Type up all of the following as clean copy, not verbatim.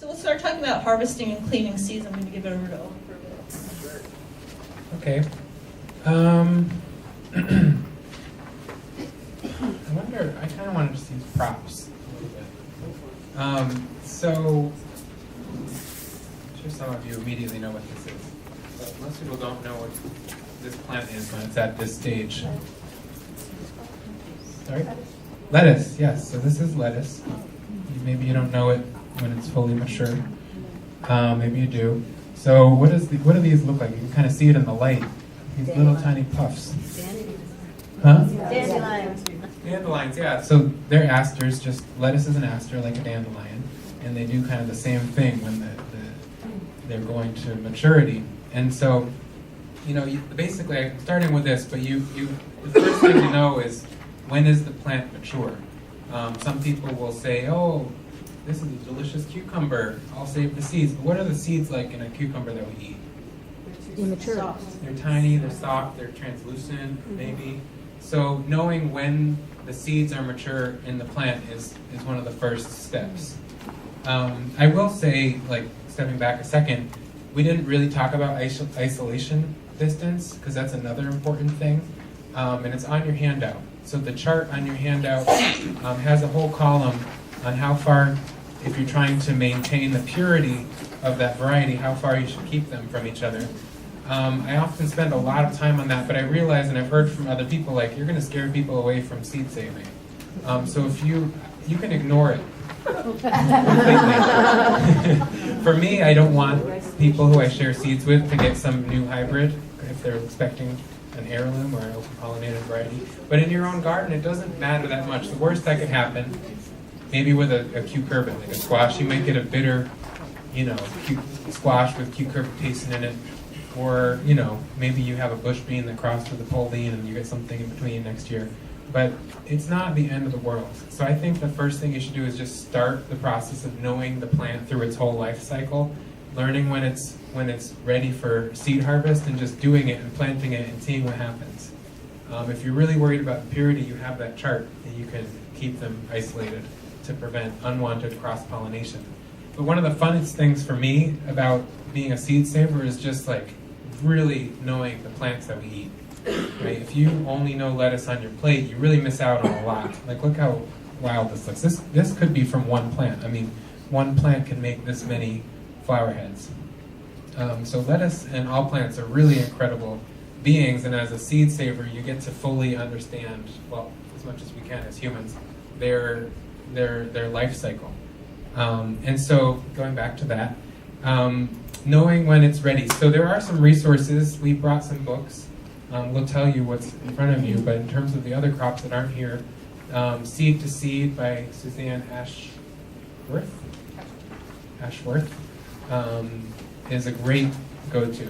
So we'll start talking about harvesting and cleaning seeds. I'm going to give it over to Owen for a bit. Okay. I wonder, I kind of wanted to see props a little bit. So, I'm sure some of you immediately know what this is, but most people don't know what this plant is when it's at this stage. Sorry? Lettuce, yes. So this is lettuce. Maybe you don't know it when it's fully mature. Maybe you do. So what do these look like? You can kind of see it in the light. These little tiny puffs. Huh? Dandelions. Dandelions, yeah. So they're asters, just lettuce is an aster like a dandelion. And they do kind of the same thing when they're going to maturity. And so, basically, I'm starting with this, but the first thing to know is, when is the plant mature? Some people will say, oh, this is a delicious cucumber, I'll save the seeds. But what are the seeds like in a cucumber that we eat? Immature. They're tiny, they're soft, they're translucent, maybe. So knowing when the seeds are mature in the plant is one of the first steps. I will say, stepping back a second, we didn't really talk about isolation distance, because that's another important thing. And it's on your handout. So the chart on your handout has a whole column on how far, if you're trying to maintain the purity of that variety, how far you should keep them from each other. I often spend a lot of time on that, but I realize, and I've heard from other people, you're going to scare people away from seed saving. So if you can ignore it completely. For me, I don't want people who I share seeds with to get some new hybrid if they're expecting an heirloom or an open pollinated variety. But in your own garden, it doesn't matter that much. The worst that could happen, maybe with a cucurbit, like a squash, you might get a bitter, squash with cucurbitacin in it. Or, maybe you have a bush bean that crossed with a pole bean and you get something in between next year. But it's not the end of the world. So I think the first thing you should do is just start the process of knowing the plant through its whole life cycle, learning when it's ready for seed harvest, and just doing it and planting it and seeing what happens. If you're really worried about purity, you have that chart and you can keep them isolated to prevent unwanted cross-pollination. But one of the funnest things for me about being a seed saver is just really knowing the plants that we eat. Right? If you only know lettuce on your plate, you really miss out on a lot. Look how wild this looks. This could be from one plant. One plant can make this many flower heads. So lettuce and all plants are really incredible beings, and as a seed saver, you get to fully understand, well, as much as we can as humans, their life cycle. And so, going back to that, knowing when it's ready. So there are some resources. We brought some books. We'll tell you what's in front of you, but in terms of the other crops that aren't here, Seed to Seed by Suzanne Ashworth is a great go-to.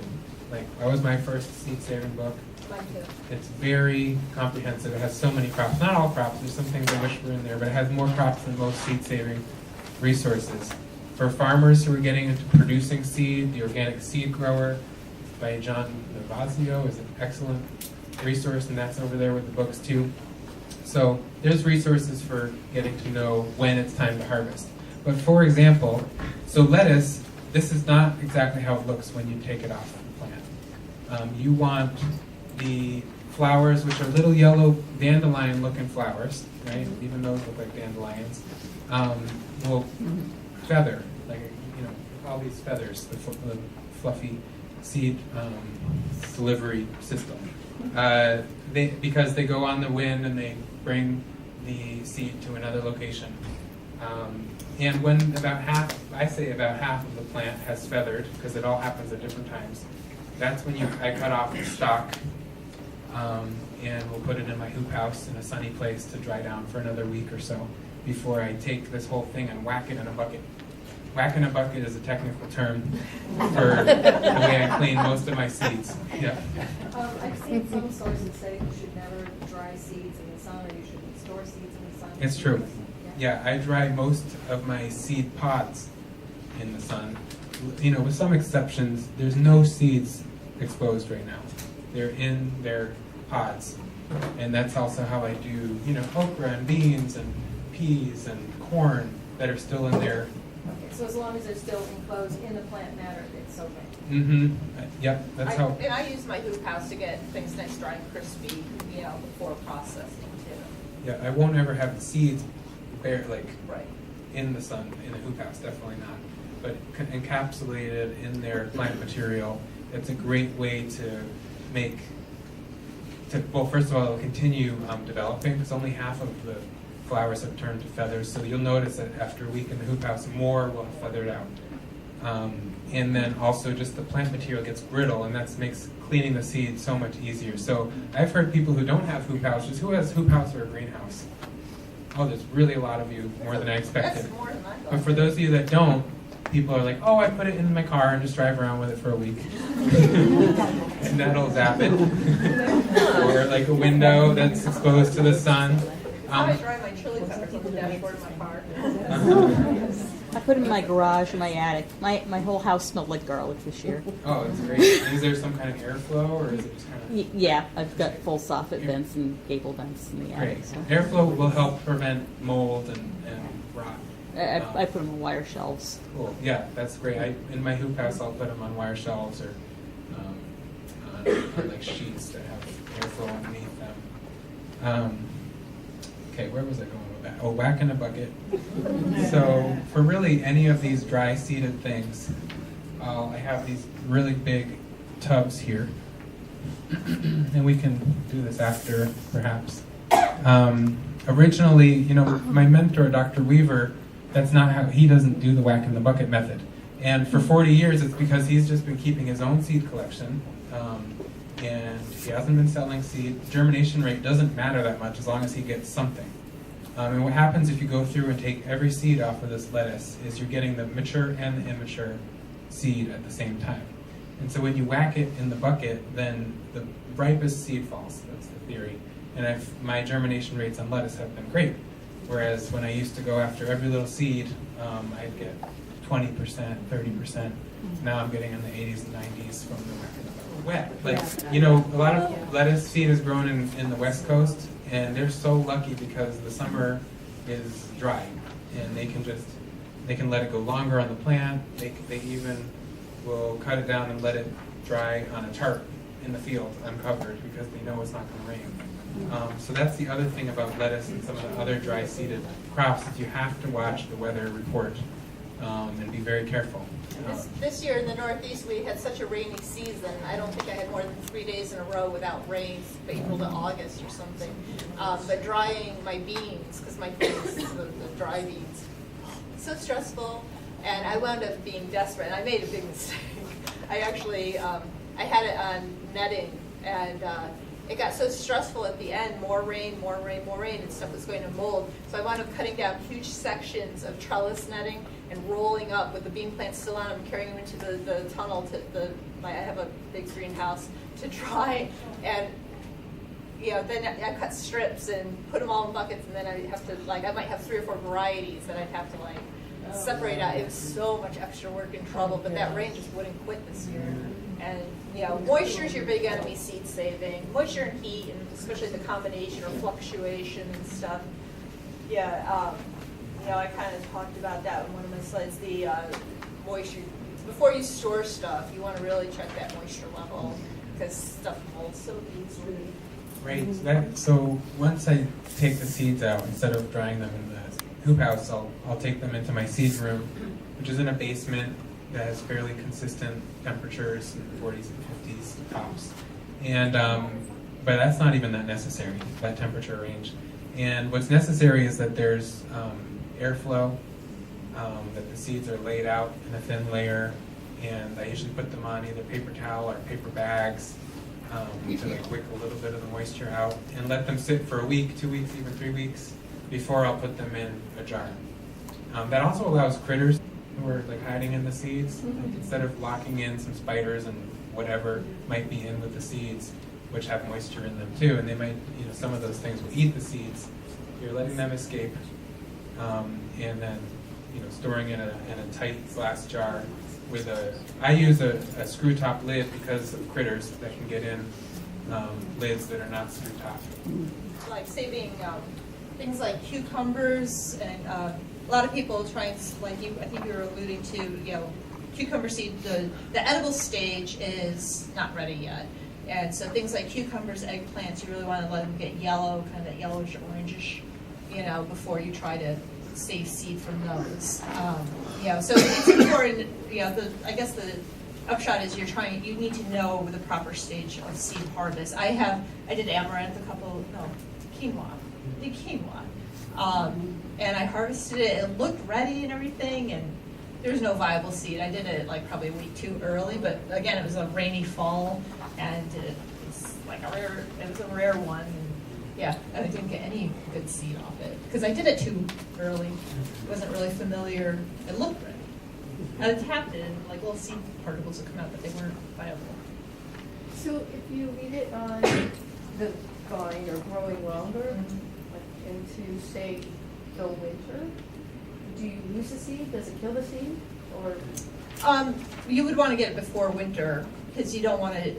That was my first seed-saving book. Mine too. It's very comprehensive. It has so many crops. Not all crops. There's some things I wish were in there, but it has more crops than most seed-saving resources. For farmers who are getting into producing seed, The Organic Seed Grower by John Navazio is an excellent resource, and that's over there with the books too. So there's resources for getting to know when it's time to harvest. But for example, so lettuce, this is not exactly how it looks when you take it off the plant. You want the flowers, which are little yellow dandelion-looking flowers, right? Even those look like dandelions. Will feather, all these feathers, the fluffy seed delivery system. Because they go on the wind and they bring the seed to another location. And when about half of the plant has feathered, because it all happens at different times, that's when I cut off the stalk, and we'll put it in my hoop house in a sunny place to dry down for another week or so before I take this whole thing and whack it in a bucket. Whack in a bucket is a technical term for the way I clean most of my seeds. Yeah. I've seen some sources say you should never dry seeds in the sun, or you shouldn't store seeds in the sun. It's true. Yeah, I dry most of my seed pods in the sun. With some exceptions, there's no seeds exposed right now. They're in their pods. And that's also how I do, okra and beans and peas and corn that are still in their Okay, so as long as they're still enclosed in the plant matter, it's okay. Mm-hmm. Yep, that's how. And I use my hoop house to get things nice, dry, and crispy, you know, before processing too. Yeah, I won't ever have the seeds bare, like, Right. in the sun, in the hoop house, definitely not. But encapsulated in their plant material, it's a great way to make, well, first of all, it'll continue developing, because only half of the flowers have turned to feathers, so you'll notice that after a week in the hoop house, more will have feathered out. And then also just the plant material gets brittle, and that makes cleaning the seeds so much easier. So I've heard people who don't have hoop houses, who has hoop house or a greenhouse? Oh, there's really a lot of you, more than I expected. That's more than I thought. But for those of you that don't, people are like, oh, I put it in my car and just drive around with it for a week. And that'll zap it. Or like a window that's exposed to the sun. I dry my chili peppers on the dashboard of my car. I put them in my garage, in my attic. My whole house smelled like garlic this year. Oh, it's great. Is there some kind of airflow, or is it just kind of... Yeah, I've got full soffit vents and gable vents in the attic. Great. So. Airflow will help prevent mold and rot. I put them on wire shelves. Cool. Yeah, that's great. In my hoop house, I'll put them on wire shelves or on like sheets that have airflow underneath them. Okay, where was I going with that? Oh, whack in a bucket. So for really any of these dry seeded things, I have these really big tubs here. And we can do this after, perhaps. Originally, you know, my mentor, Dr. Weaver, that's not how, he doesn't do the whack in the bucket method. And for 40 years, it's because he's just been keeping his own seed collection. And he hasn't been selling seed. Germination rate doesn't matter that much as long as he gets something. And what happens if you go through and take every seed off of this lettuce is you're getting the mature and the immature seed at the same time. And so when you whack it in the bucket, then the ripest seed falls. That's the theory. And my germination rates on lettuce have been great. Whereas when I used to go after every little seed, I'd get 20%, 30%. Now I'm getting in the 80s and 90s from the whack in the bucket. Wet. Like, you know, a lot of lettuce seed is grown in the West Coast, and they're so lucky because the summer is dry, and they can let it go longer on the plant. They even will cut it down and let it dry on a tarp in the field uncovered because they know it's not going to rain. So that's the other thing about lettuce and some of the other dry seeded crops is you have to watch the weather report and be very careful. This year in the Northeast, we had such a rainy season. I don't think I had more than 3 days in a row without rain, April to August or something. But drying my beans, because my beans, the dry beans, so stressful. And I wound up being desperate, and I made a big mistake. I actually, I had it on netting, and it got so stressful at the end, more rain, and stuff was going to mold. So I wound up cutting down huge sections of trellis netting and rolling up with the bean plants still on them, carrying them into the tunnel I have a big greenhouse to dry. And you know, then I cut strips and put them all in buckets, and then I have to, like, I might have 3 or 4 varieties that I'd have to, like, separate out. It was so much extra work and trouble, but that rain just wouldn't quit this year. And, you know, moisture is your big enemy seed saving. Moisture and heat, and especially the combination or fluctuation and stuff. Yeah, you know, I kind of talked about that in one of my slides, the moisture. Before you store stuff, you want to really check that moisture level because stuff molds so easily. Right. So once I take the seeds out, instead of drying them in the hoop house, I'll take them into my seed room, which is in a basement that has fairly consistent temperatures in the 40s and 50s tops. And but that's not even that necessary, that temperature range. And what's necessary is that there's airflow, that the seeds are laid out in a thin layer, and I usually put them on either paper towel or paper bags to like wick a little bit of the moisture out, and let them sit for a week, 2 weeks, even 3 weeks before I'll put them in a jar. That also allows critters who are like hiding in the seeds, like, instead of locking in some spiders and whatever might be in with the seeds, which have moisture in them too, and they might, you know, some of those things will eat the seeds. You're letting them escape, and then, you know, storing in a tight glass jar with I use a screw top lid because of critters that can get in lids that are not screw top. Like saving things like cucumbers and a lot of people try and, like you, I think you were alluding to, you know, cucumber seed, the edible stage is not ready yet. And so things like cucumbers, eggplants, you really want to let them get yellow, kind of that yellowish, orangish, you know, before you try to save seed from those. You know, so it's important, you know, I guess the upshot is you need to know the proper stage of seed harvest. I did amaranth quinoa. I did quinoa. And I harvested it, it looked ready and everything, and there was no viable seed. I did it like probably a week too early, but again, it was a rainy fall, and it was like it was a rare one. And yeah, I didn't get any good seed off it, because I did it too early. Wasn't really familiar. It looked ready. I tapped it, and like little seed particles would come out, but they weren't viable. So if you leave it on the vine or growing longer, like into, say, the winter, do you lose the seed? Does it kill the seed? Or You would want to get it before winter, because you don't want to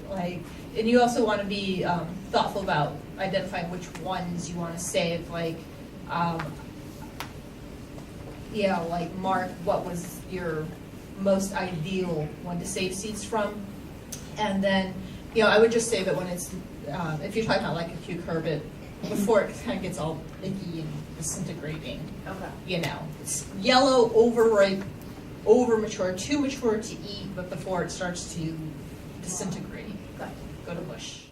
and you also want to be thoughtful about identifying which ones you want to save. Like, like mark what was your most ideal one to save seeds from, and then I would just save it when it's if you're talking about like a cucurbit, before it kind of gets all icky and disintegrating. okay. It's yellow, overripe, over mature, too mature to eat, but before it starts to disintegrate, go to mush.